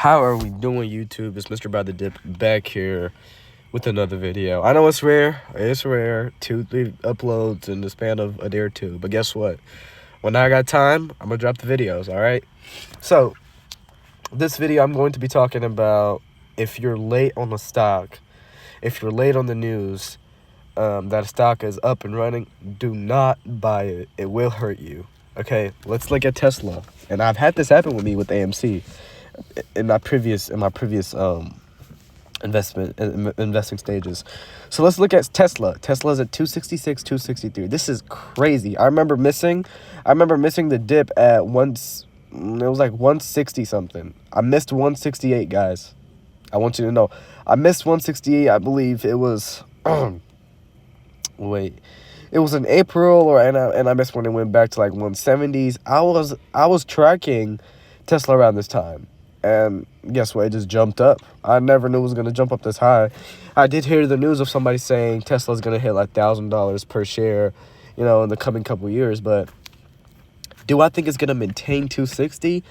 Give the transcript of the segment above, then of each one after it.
How are we doing, YouTube? It's Mr.BuyTheDip back here with another video. I know it's rare. It's rare. 2-3 uploads in the span of a day or two. But guess what? When I got time, I'm going to drop the videos, all right? So, this video, I'm going to be talking about if you're late on the stock, if you're late on the news, that a stock is up and running, do not buy it. It will hurt you. Okay, let's look at Tesla. And I've had this happen with me with AMC. In my previous investing stages. So let's look at Tesla. Tesla's at 266, 263. This is crazy. I remember missing the dip at once. It was like 160 something. I missed 168, guys. I want you to know. I missed 168. I believe it was wait. It was in April and I missed when it went back to like 170s. I was tracking Tesla around this time. And guess what? It just jumped up. I never knew it was going to jump up this high. I did hear the news of somebody saying Tesla's going to hit like $1,000 per share, in the coming couple years. But do I think it's going to maintain 260?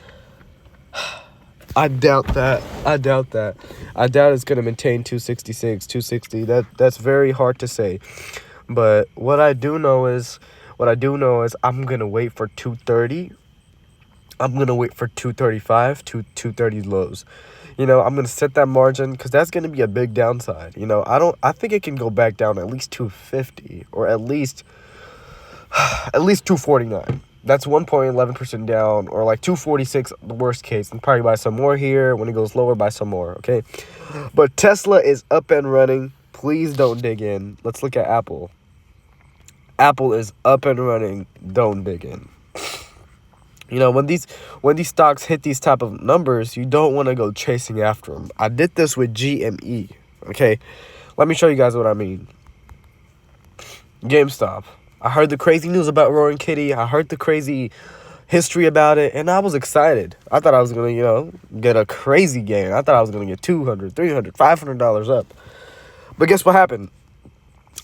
I doubt that. I doubt it's going to maintain 266, 260. That's very hard to say. But what I do know is I'm going to wait for 230. I'm going to wait for 235 to 230 lows. I'm going to set that margin because that's going to be a big downside. I think it can go back down at least 250 or at least 249. That's 1.11% down, or like 246 the worst case. And probably buy some more here. When it goes lower, buy some more, okay? But Tesla is up and running. Please don't dig in. Let's look at Apple. Apple is up and running. Don't dig in. When these stocks hit these type of numbers, you don't want to go chasing after them. I did this with GME, okay? Let me show you guys what I mean. GameStop. I heard the crazy news about Roaring Kitty. I heard the crazy history about it, and I was excited. I thought I was going to, get a crazy gain. I thought I was going to get $200, $300, $500 up. But guess what happened?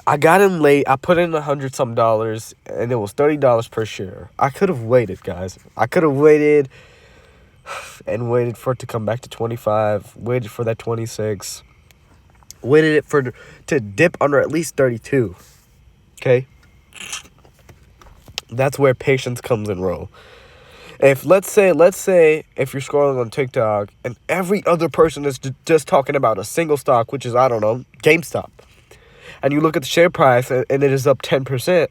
I got in late. I put in $100-some, and it was $30 per share. I could have waited, guys. I could have waited and waited for it to come back to 25. Waited for that 26. Waited to dip under at least 32. Okay, that's where patience comes in role. If let's say if you're scrolling on TikTok and every other person is just talking about a single stock, which is GameStop. And you look at the share price and it is up 10%.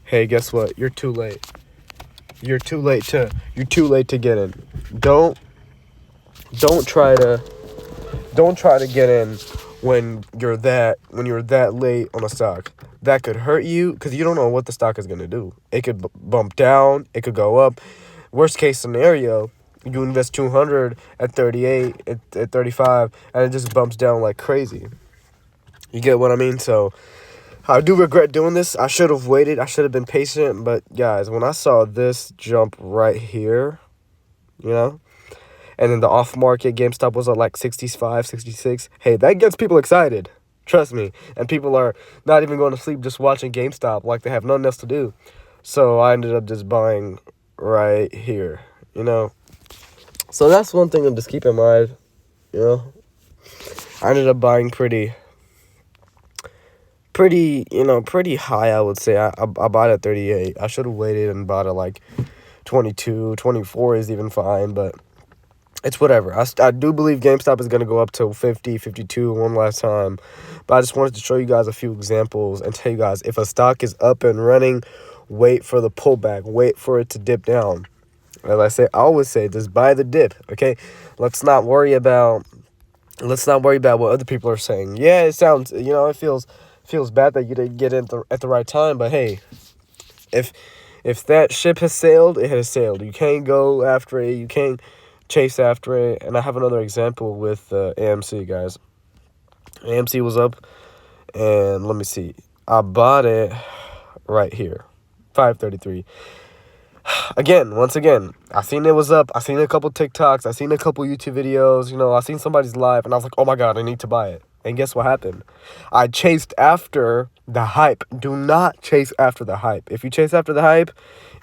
Hey, guess what? You're too late. You're too late to get in. Don't try to get in when you're that late on a stock. That could hurt you because you don't know what the stock is going to do. It could bump down, it could go up. Worst case scenario, you invest 200 at 38, at 35, and it just bumps down like crazy. You get what I mean? So I do regret doing this. I should have waited. I should have been patient. But, guys, when I saw this jump right here, and then the off-market GameStop was at like 65, 66, hey, that gets people excited. Trust me. And people are not even going to sleep just watching GameStop like they have nothing else to do. So I ended up just buying right here, So that's one thing to just keep in mind, I ended up buying pretty high, I would say. I bought at 38. I should have waited and bought at like 22, 24 is even fine, but it's whatever. I do believe GameStop is going to go up to 50, 52 one last time, but I just wanted to show you guys a few examples and tell you guys, if a stock is up and running, wait for the pullback, wait for it to dip down. As I always say, just buy the dip, okay? Let's not worry about what other people are saying. Yeah, it sounds, it feels bad that you didn't get in at the right time, but hey, if that ship has sailed, it has sailed. You can't go after it. You can't chase after it. And I have another example with AMC, guys. AMC was up, and let me see. I bought it right here, 533. Once again, I seen it was up. I seen a couple TikToks. I seen a couple YouTube videos. I seen somebody's live, and I was like, oh my God, I need to buy it. And guess what happened? I chased after the hype. Do not chase after the hype. If you chase after the hype,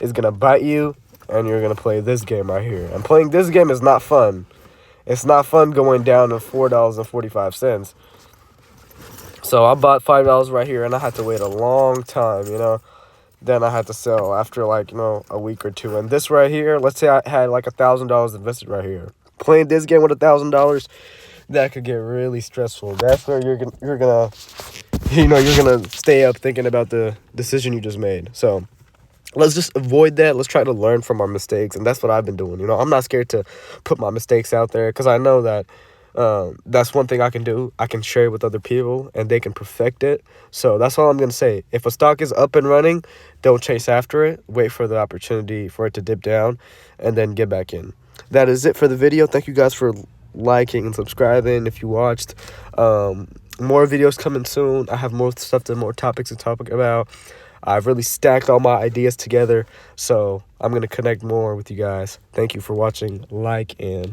it's going to bite you, and you're going to play this game right here. And playing this game is not fun. It's not fun going down to $4.45. So I bought $5 right here, and I had to wait a long time, Then I had to sell after like, a week or two. And this right here, let's say I had like $1,000 invested right here. Playing this game with $1,000, that could get really stressful. That's where you're gonna stay up thinking about the decision you just made. So let's just avoid that. Let's try to learn from our mistakes, and that's what I've been doing. I'm not scared to put my mistakes out there, because I know that that's one thing I can do. I can share it with other people, and they can perfect it. So that's all I'm gonna say. If a stock is up and running, don't chase after it. Wait for the opportunity for it to dip down, and then get back in. That is it for the video. Thank you guys for liking and subscribing if you watched. More videos coming soon. I have more stuff more topics to talk about. I've really stacked all my ideas together, so I'm going to connect more with you guys. Thank you for watching. Like and